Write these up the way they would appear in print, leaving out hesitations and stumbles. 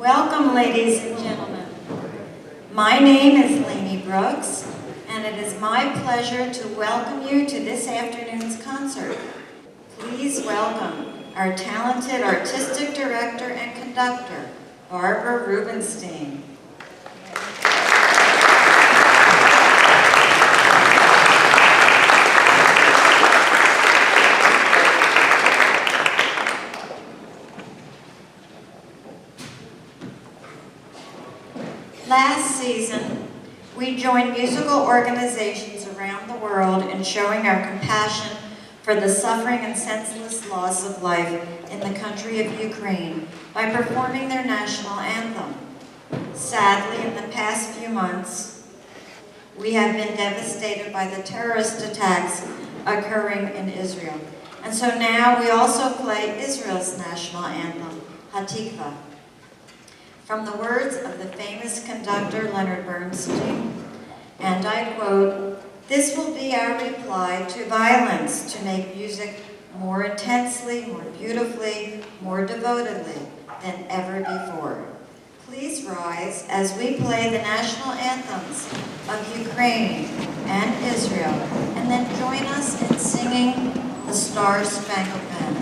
Welcome, ladies and gentlemen. My name is Lainey Brooks, and it is my pleasure to welcome you to this afternoon's concert. Please welcome our talented artistic director and conductor, Barbara Rubenstein. Last season, we joined musical organizations around the world in showing our compassion for the suffering and senseless loss of life in the country of Ukraine by performing their national anthem. Sadly, in the past few months, we have been devastated by the terrorist attacks occurring in Israel. And so now we also play Israel's national anthem, Hatikva. From the words of the famous conductor Leonard Bernstein, and I quote, "This will be our reply to violence, to make music more intensely, more beautifully, more devotedly than ever before." Please rise as we play the national anthems of Ukraine and Israel, and then join us in singing the Star-Spangled Banner.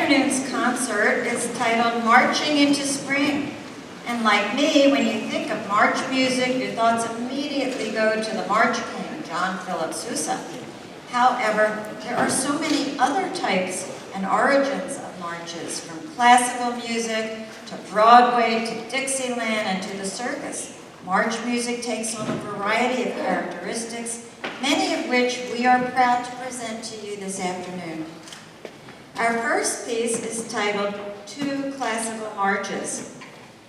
afternoon's concert is titled Marching into Spring. And like me, when you think of march music, your thoughts immediately go to the March King, John Philip Sousa. However, there are so many other types and origins of marches, from classical music to Broadway to Dixieland and to the circus. March music takes on a variety of characteristics, many of which we are proud to present to you this afternoon. Our first piece is titled Two Classical Marches.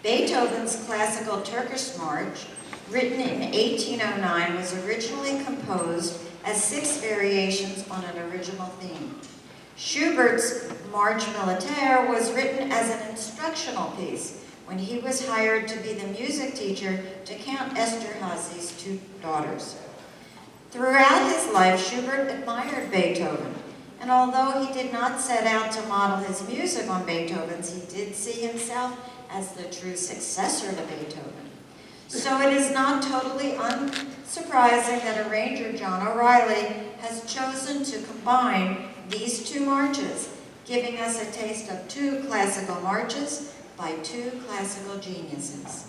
Beethoven's classical Turkish march, written in 1809, was originally composed as 6 variations on an original theme. Schubert's Marche Militaire was written as an instructional piece when he was hired to be the music teacher to Count Esterhazy's 2 daughters. Throughout his life, Schubert admired Beethoven, and although he did not set out to model his music on Beethoven's, he did see himself as the true successor to Beethoven. So it is not totally unsurprising that arranger John O'Reilly has chosen to combine these 2 marches, giving us a taste of 2 classical marches by 2 classical geniuses.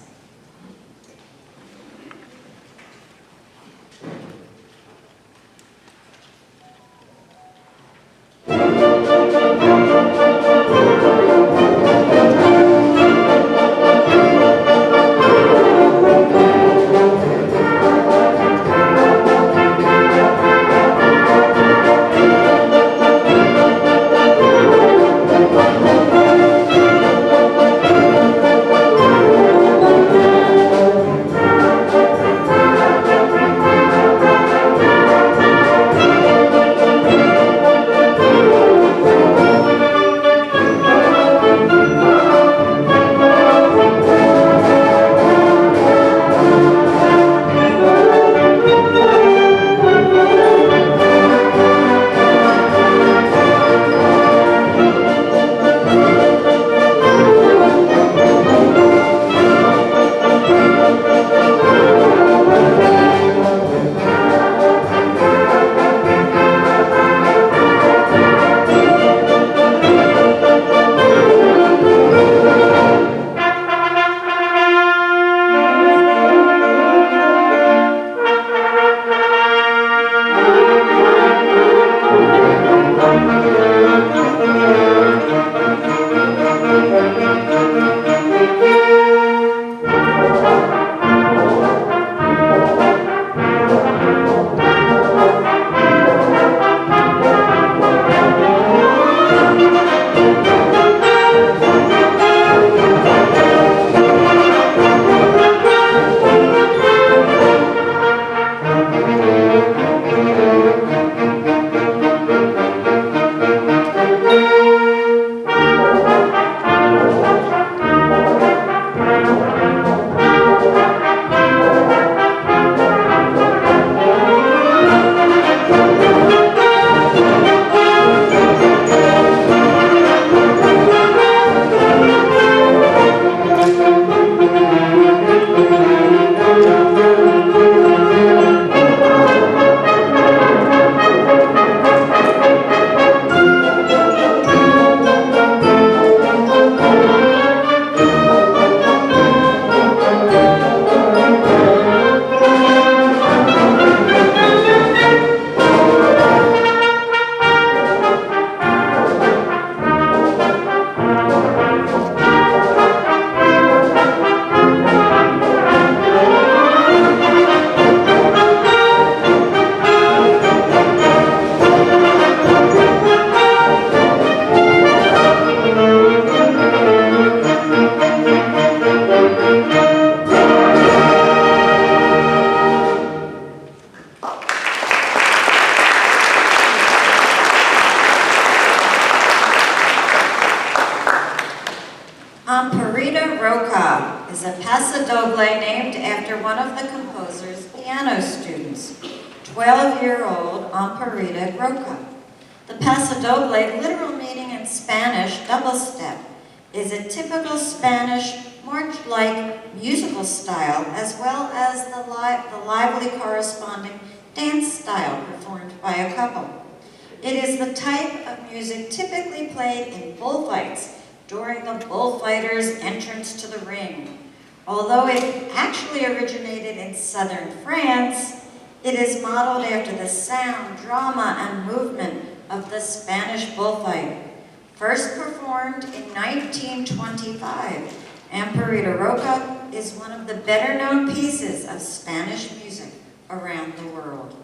Amparita Roca is a pasodoble named after one of the composer's piano students, 12-year-old Amparita Roca. The pasodoble, literal meaning in Spanish, double step, is a typical Spanish march-like musical style, as well as the lively corresponding dance style performed by a couple. It is the type of music typically played in bullfights during the bullfighter's entrance to the ring. Although it actually originated in southern France, it is modeled after the sound, drama, and movement of the Spanish bullfight. First performed in 1925, Amparita Roca is one of the better-known pieces of Spanish music around the world.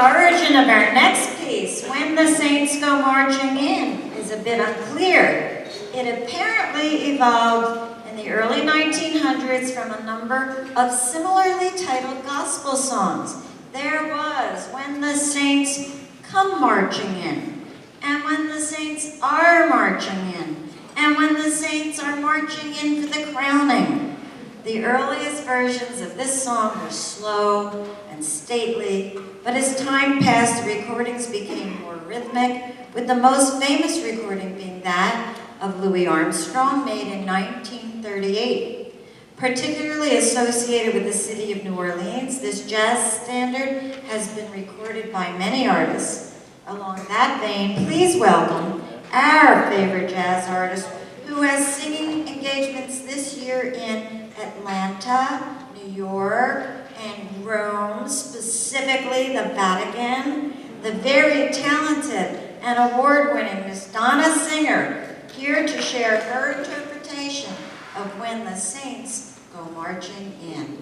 origin of our next piece, When the Saints Go Marching In, is a bit unclear. It apparently evolved in the early 1900s from a number of similarly titled gospel songs. There was When the Saints Come Marching In, and When the Saints Are Marching In, and When the Saints Are Marching In for the Crowning. The earliest versions of this song were slow and stately, but as time passed, the recordings became more rhythmic, with the most famous recording being that of Louis Armstrong, made in 1938. Particularly associated with the city of New Orleans, this jazz standard has been recorded by many artists. Along that vein, please welcome our favorite jazz artist, who has singing engagements this year in Atlanta, New York, and Rome, specifically the Vatican, the very talented and award-winning Miss Donna Singer. here to share her interpretation of When the Saints Go Marching In.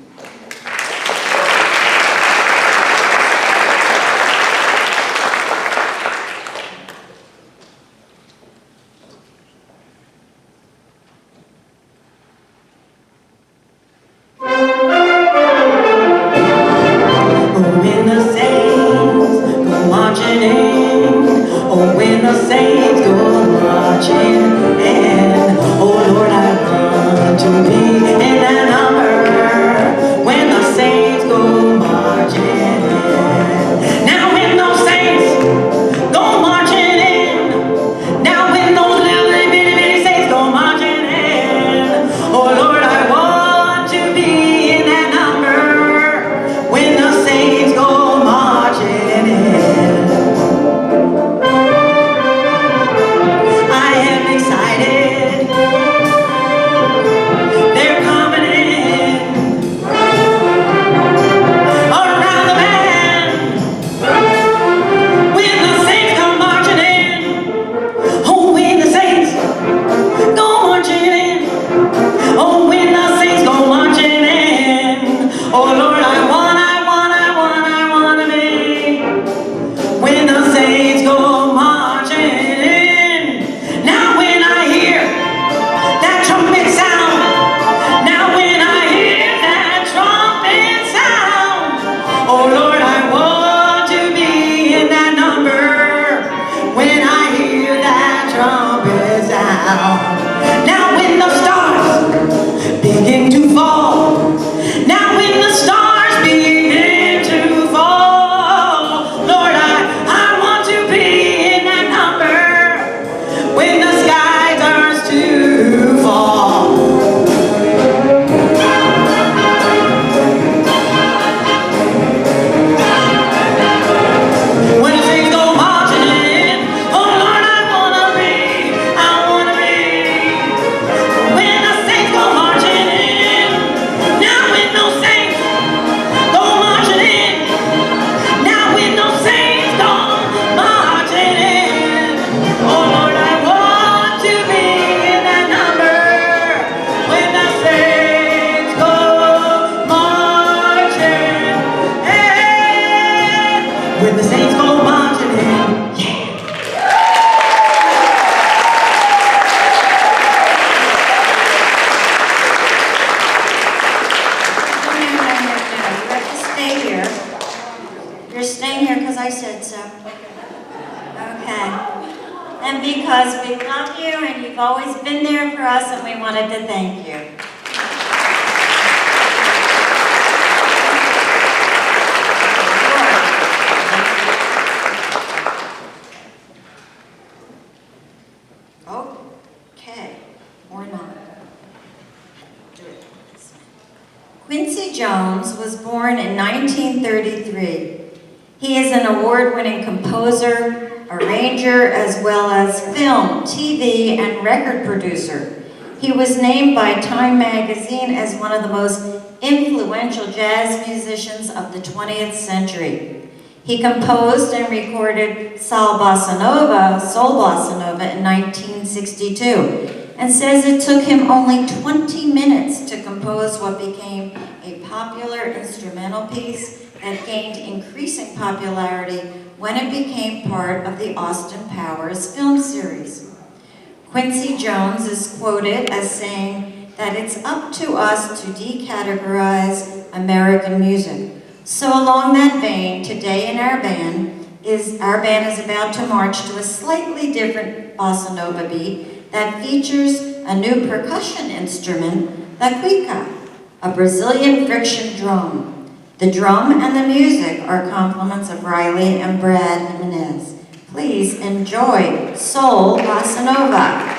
When the saints go marching in, oh, when the saints go marching in, oh Lord, I want to be in that number. When the saints go marching in, now when those saints go marching in, now when those little bitty bitty saints go marching in, oh Lord, I want to be in that number. When the saints go marching in, I am excited. They're coming in around the bend. When the saints come marching in, oh, when the saints go marching in, oh, when the saints go marching in, oh Lord, I want to be when the saints go marching in. Now when I hear that trumpet sound, now when I hear that trumpet sound, oh Lord, I want to be in that number. When I hear that trumpet sound, now when the stars begin to fall, now when the stars begin to fall, Lord, I want to be in that number. When the sky turns to fall, when the saints go marching in, oh Lord, I wanna be. When the saints go marching in, now when those saints go marching in, now when those saints go marching in, oh Lord, I want to be in that number. When the saints go marching in, when the saints go marching in, yeah. No, you have to stay here. You're staying here because I said so. Okay. And because we love you and you've always been there for us and we wanted to thank you. Okay, or not. Do it this way. Quincy Jones was born in 1933. He is an award-winning composer, arranger, as well as film, TV, and record producer. He was named by Time magazine as one of the most influential jazz musicians of the 20th century. He composed and recorded Soul Bossa Nova in 1962, and says it took him only 20 minutes to compose what became a popular instrumental piece that gained increasing popularity when it became part of the Austin Powers film series. Quincy Jones is quoted as saying that it's up to us to decategorize American music. So along that vein, today in our band is about to march to a slightly different bossa nova beat that features a new percussion instrument, the cuica, a Brazilian friction drum. The drum and the music are compliments of Riley and Brad Jimenez. Please enjoy Soul Bossa Nova.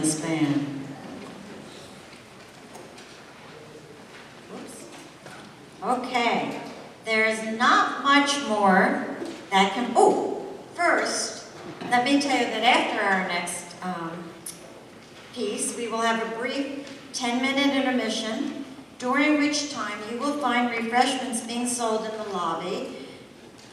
this band. Whoops. Okay, there's not much more that can, first, let me tell you that after our next piece, we will have a brief 10-minute intermission, during which time you will find refreshments being sold in the lobby.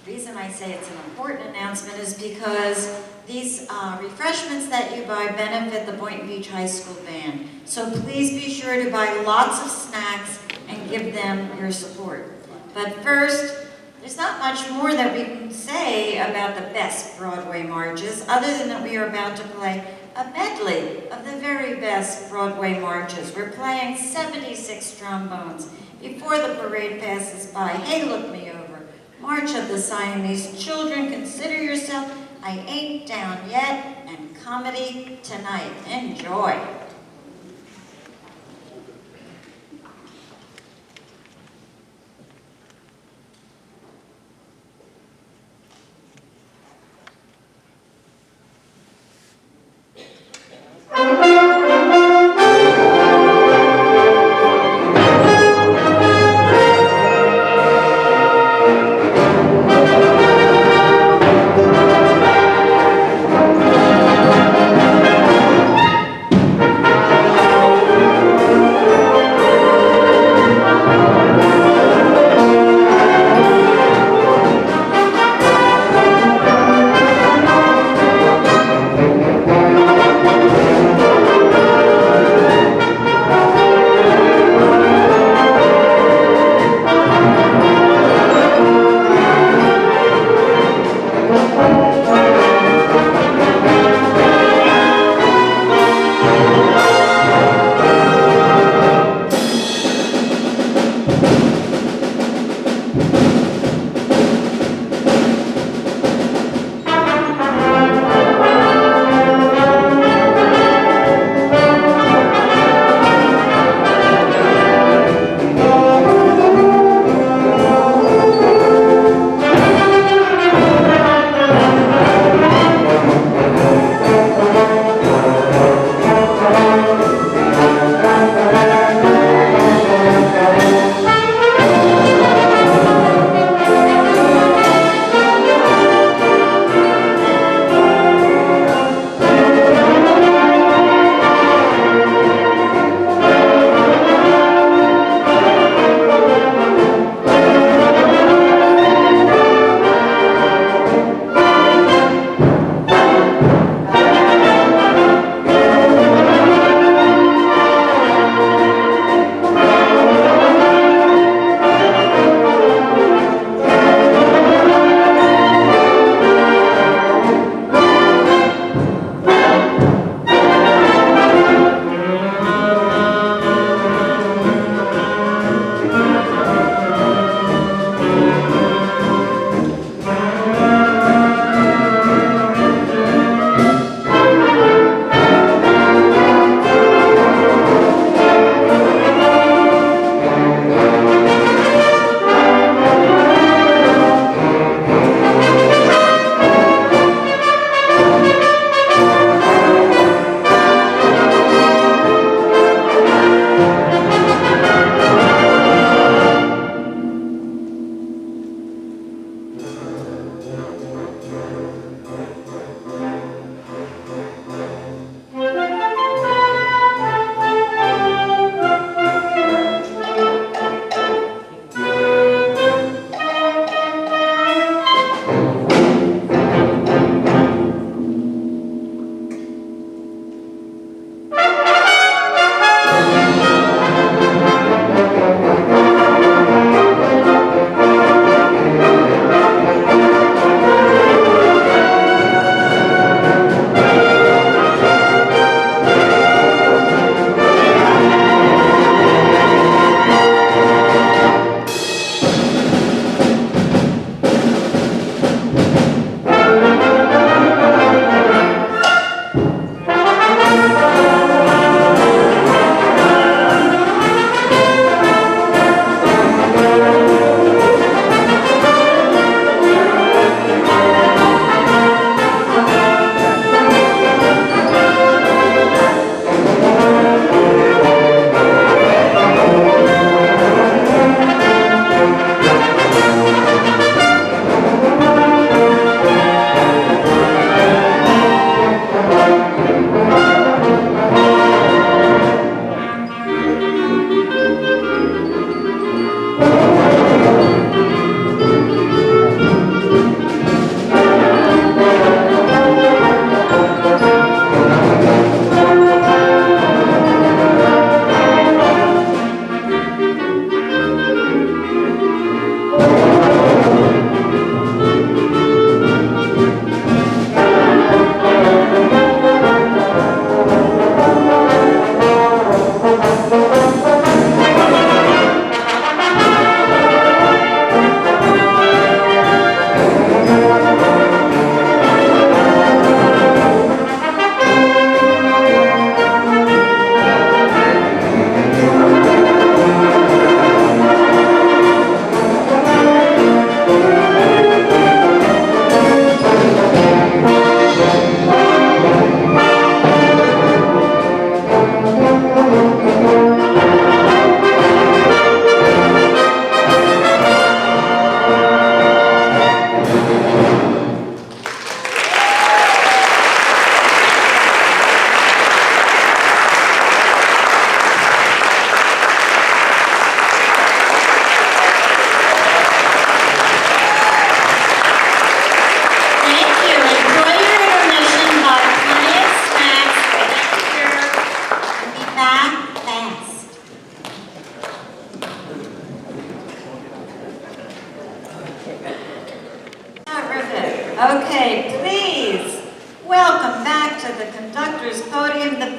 The reason I say it's an important announcement is because these refreshments that you buy benefit the Boynton Beach High School band. So please be sure to buy lots of snacks and give them your support. But first, there's not much more that we can say about the best Broadway marches, other than that we are about to play a medley of the very best Broadway marches. We're playing 76 trombones before the parade passes by. Hey, look me over. March of the Siamese Children, Consider Yourself, I Ain't Down Yet, and Comedy Tonight. Enjoy.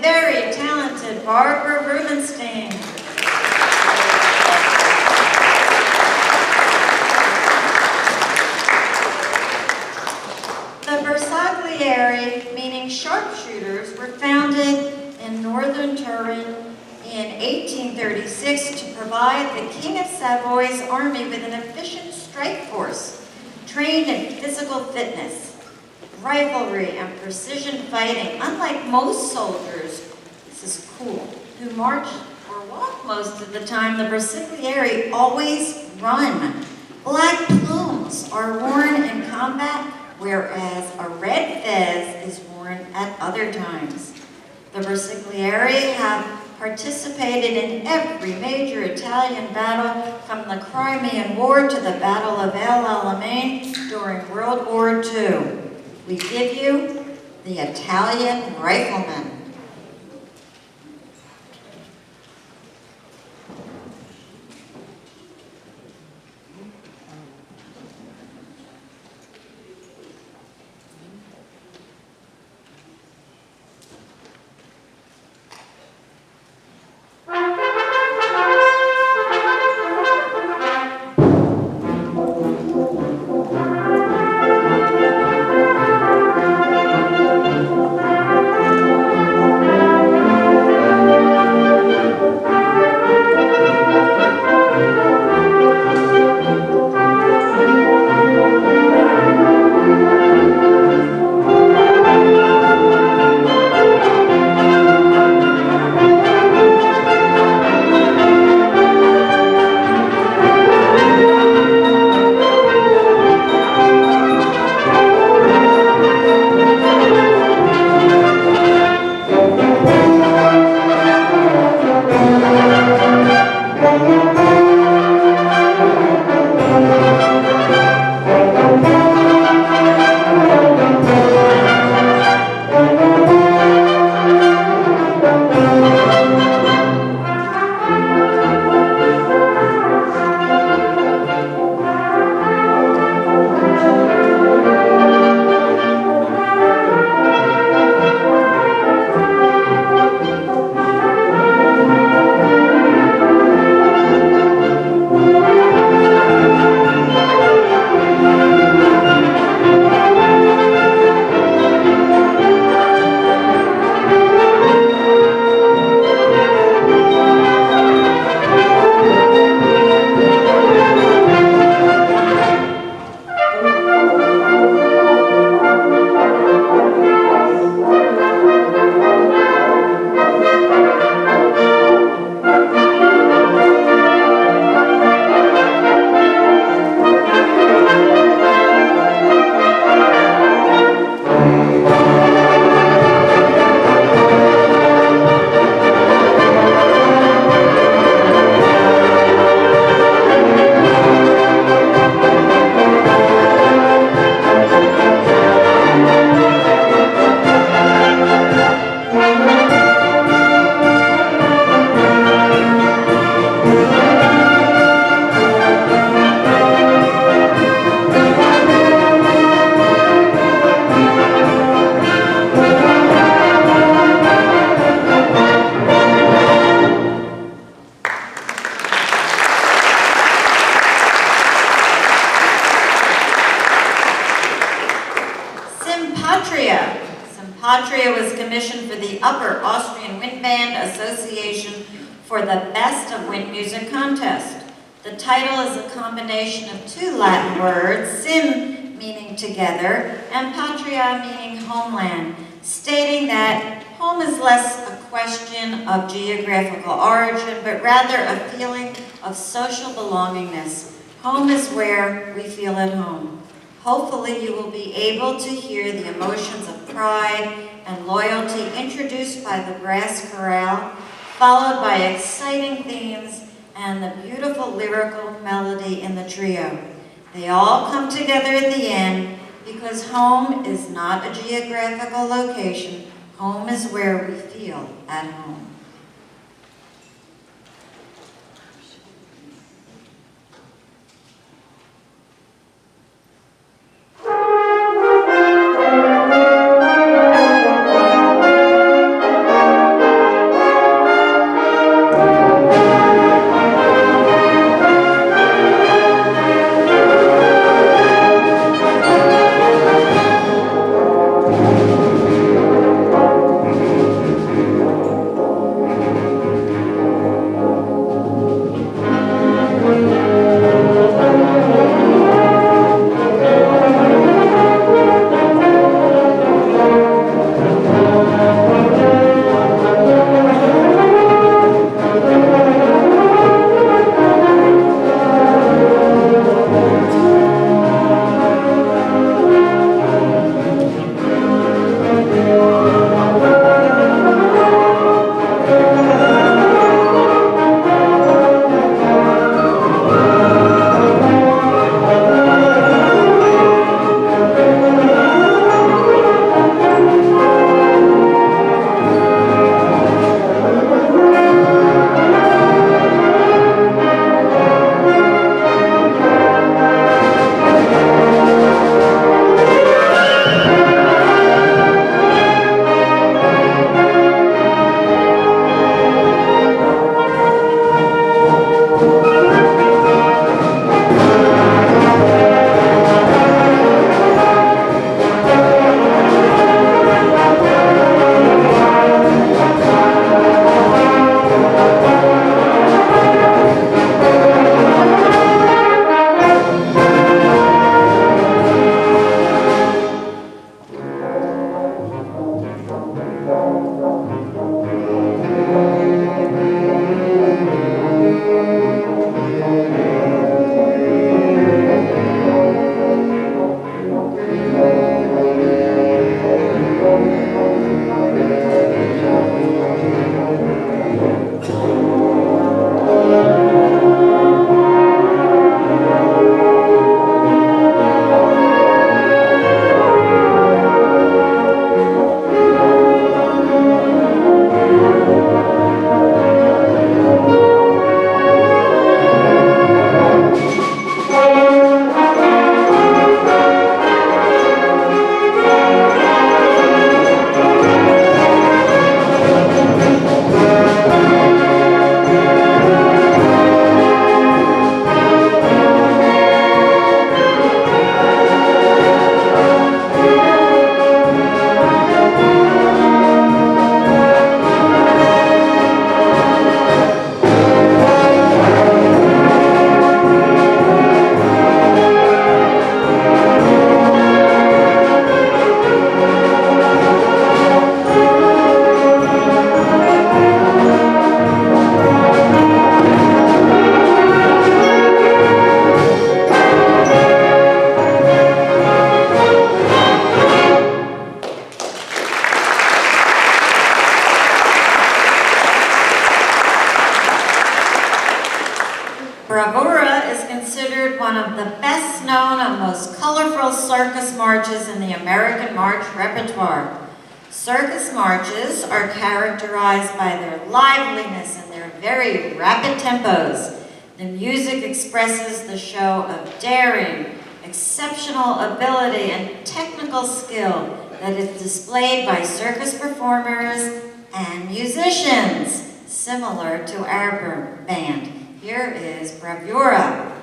very talented Barbara Rubenstein. The Bersaglieri, meaning sharpshooters, were founded in northern Turin in 1836 to provide the King of Savoy's army with an efficient strike force, trained in physical fitness, riflery, and precision fighting. Unlike most soldiers, this is cool, who march or walk most of the time, the Bersaglieri always run. Black plumes are worn in combat, whereas a red fez is worn at other times. The Bersaglieri have participated in every major Italian battle, from the Crimean War to the Battle of El Alamein during World War II. We give you the Italian Riflemen. Patria was commissioned for the Upper Austrian Wind Band Association for the Best of Wind Music contest. The title is a combination of two Latin words, sim meaning together, and patria meaning homeland, stating that home is less a question of geographical origin, but rather a feeling of social belongingness. Home is where we feel at home. Hopefully you will be able to hear the emotions of pride and loyalty introduced by the brass chorale, followed by exciting themes and the beautiful lyrical melody in the trio. They all come together at the end because home is not a geographical location. Home is where we feel at home. one of the best known and most colorful circus marches in the American march repertoire. Circus marches are characterized by their liveliness and their very rapid tempos. The music expresses the show of daring, exceptional ability, and technical skill that is displayed by circus performers and musicians, similar to our band. Here is Bravura.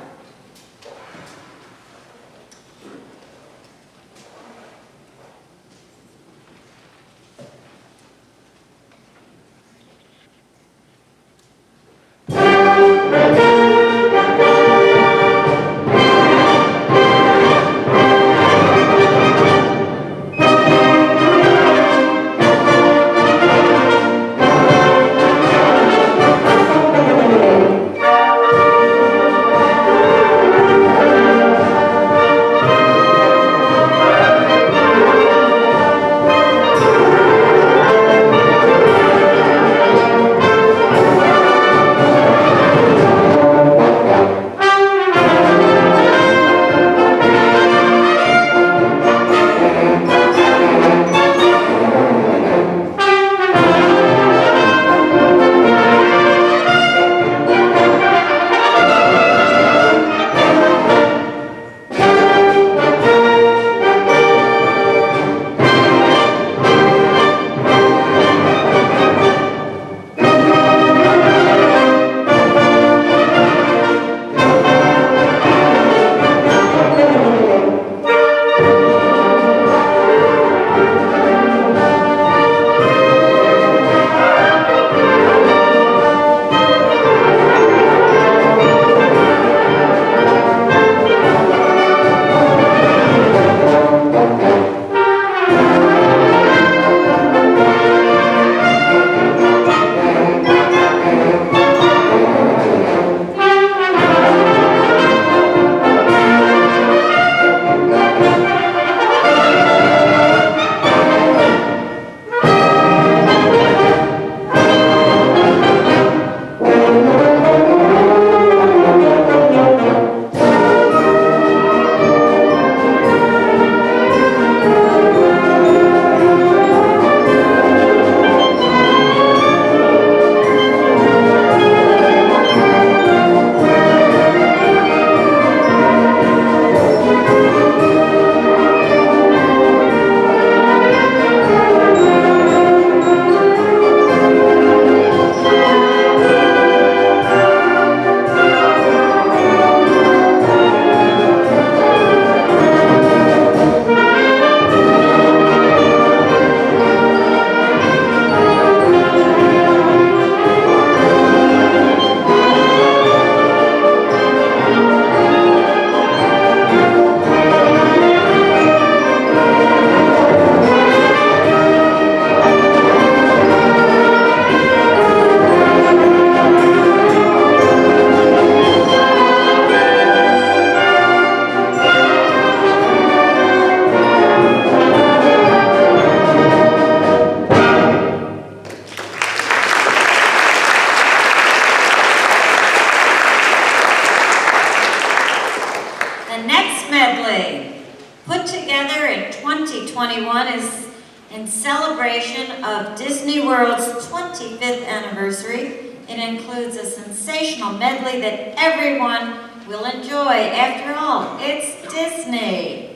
Put together in 2021 is in celebration of Disney World's 25th anniversary. It includes a sensational medley that everyone will enjoy. After all, it's Disney.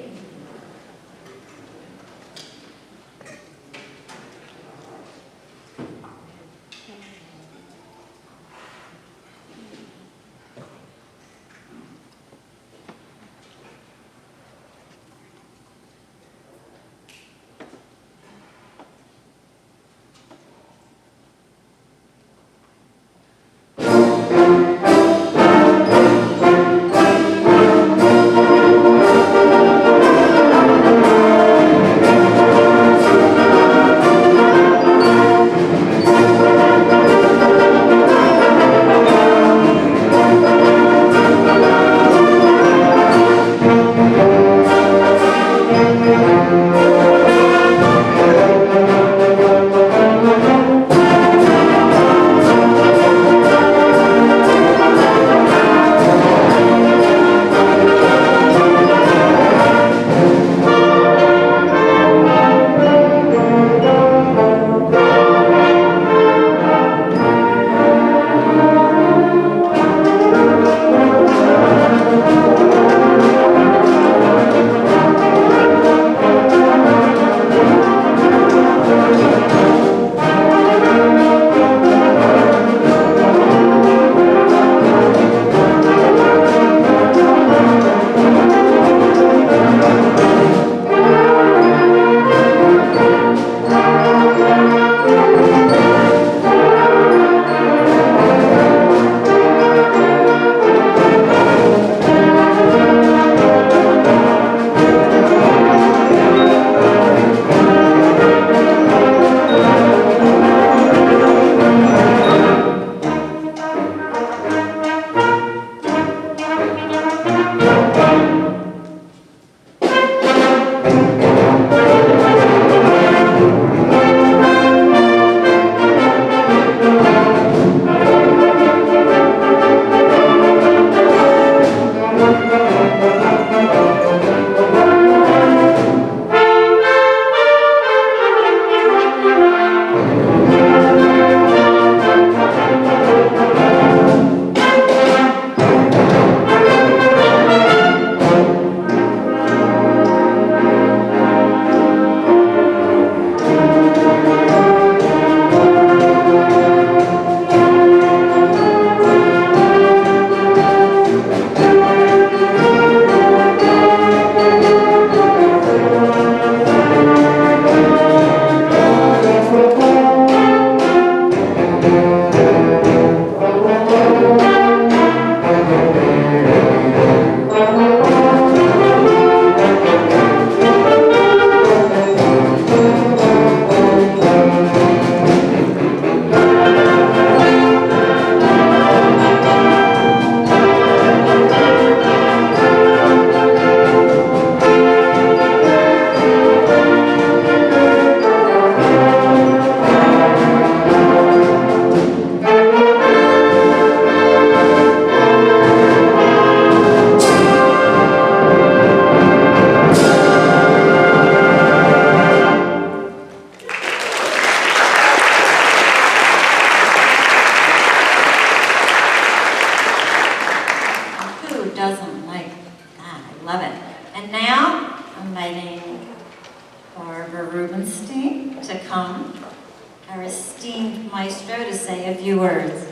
esteemed maestro to say a few words.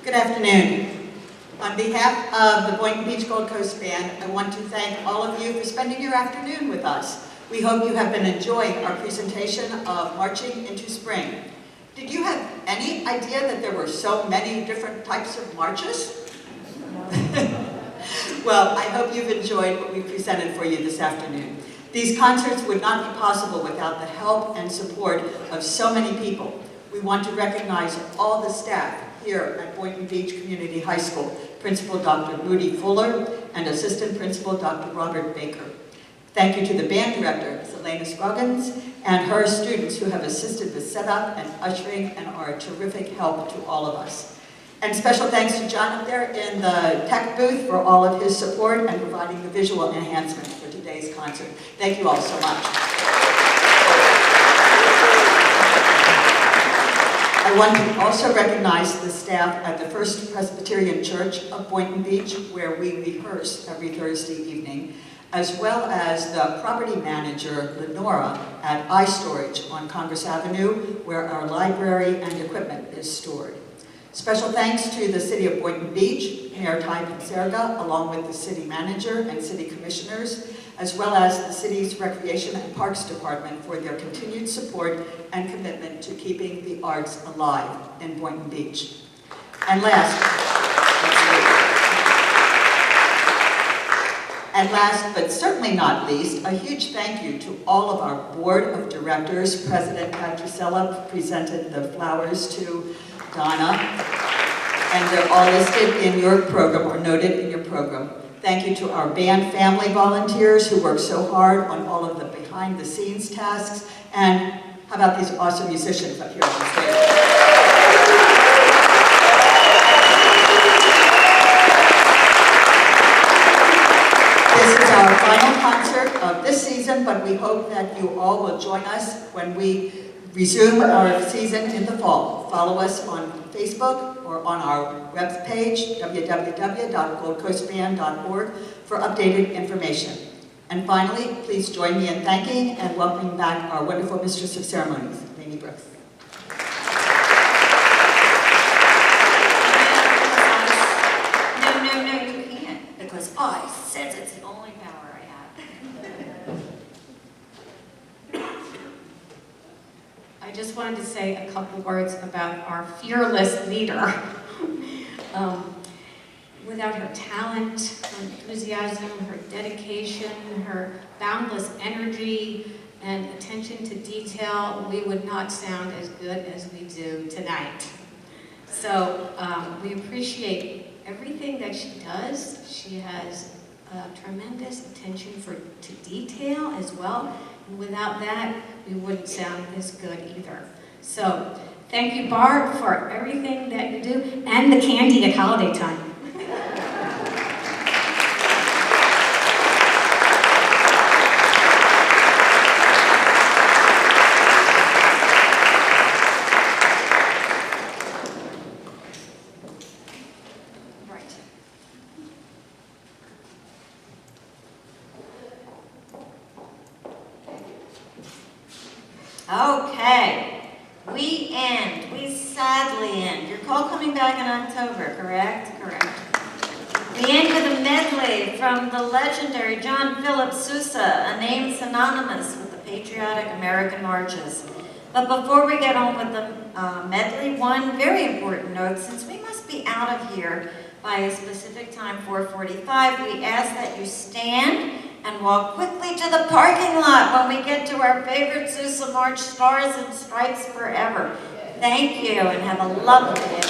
Good afternoon. On behalf of the Boynton Beach Gold Coast Band, I want to thank all of you for spending your afternoon with us. We hope you have been enjoying our presentation of Marching into Spring. Did you have any idea that there were so many different types of marches? Well, I hope you've enjoyed what we presented for you this afternoon. These concerts would not be possible without the help and support of so many people. We want to recognize all the staff here at Boynton Beach Community High School, Principal Dr. Rudy Fuller and Assistant Principal Dr. Robert Baker. Thank you to the band director, Selena Scroggins, and her students who have assisted with setup and ushering and are a terrific help to all of us. And special thanks to John up there in the tech booth for all of his support and providing the visual enhancement for today's concert. Thank you all so much. I want to also recognize the staff at the First Presbyterian Church of Boynton Beach, where we rehearse every Thursday evening, as well as the property manager, Lenora, at iStorage on Congress Avenue, where our library and equipment is stored. Special thanks to the City of Boynton Beach, Mayor Ty Pinserga, along with the city manager and city commissioners, as well as the city's Recreation and Parks Department for their continued support and commitment to keeping the arts alive in Boynton Beach. And last, but certainly not least, a huge thank you to all of our board of directors. President Patricella presented the flowers to Donna, and they're all listed in your program or noted in your program. Thank you to our band family volunteers who work so hard on all of the behind-the-scenes tasks. And how about these awesome musicians up here on the stage? This is our final concert of this season, but we hope that you all will join us when we resume our season in the fall. Follow us on Facebook or on our webpage, www.goldcoastband.org, for updated information. And finally, please join me in thanking and welcoming back our wonderful Mistress of Ceremonies, Mamie Brooks. No, you can't, because I said it's the only power I have. I just wanted to say a couple words about our fearless leader. Without her talent, her enthusiasm, her dedication, her boundless energy, and attention to detail, we would not sound as good as we do tonight. So we appreciate everything that she does. She has tremendous attention to detail as well. And without that, we wouldn't sound as good either. So thank you, Barb, for everything that you do, and the candy at holiday time. Okay, we sadly end. Your call coming back in October, correct? Correct. We end with a medley from the legendary John Philip Sousa, a name synonymous with the patriotic American marches. But before we get on with the medley, one very important note, since we must be out of here by a specific time, 4:45, we ask that you stand and walk quickly to the parking lot when we get to our favorite Sousa March, Stars and Stripes Forever. Thank you, and have a lovely day.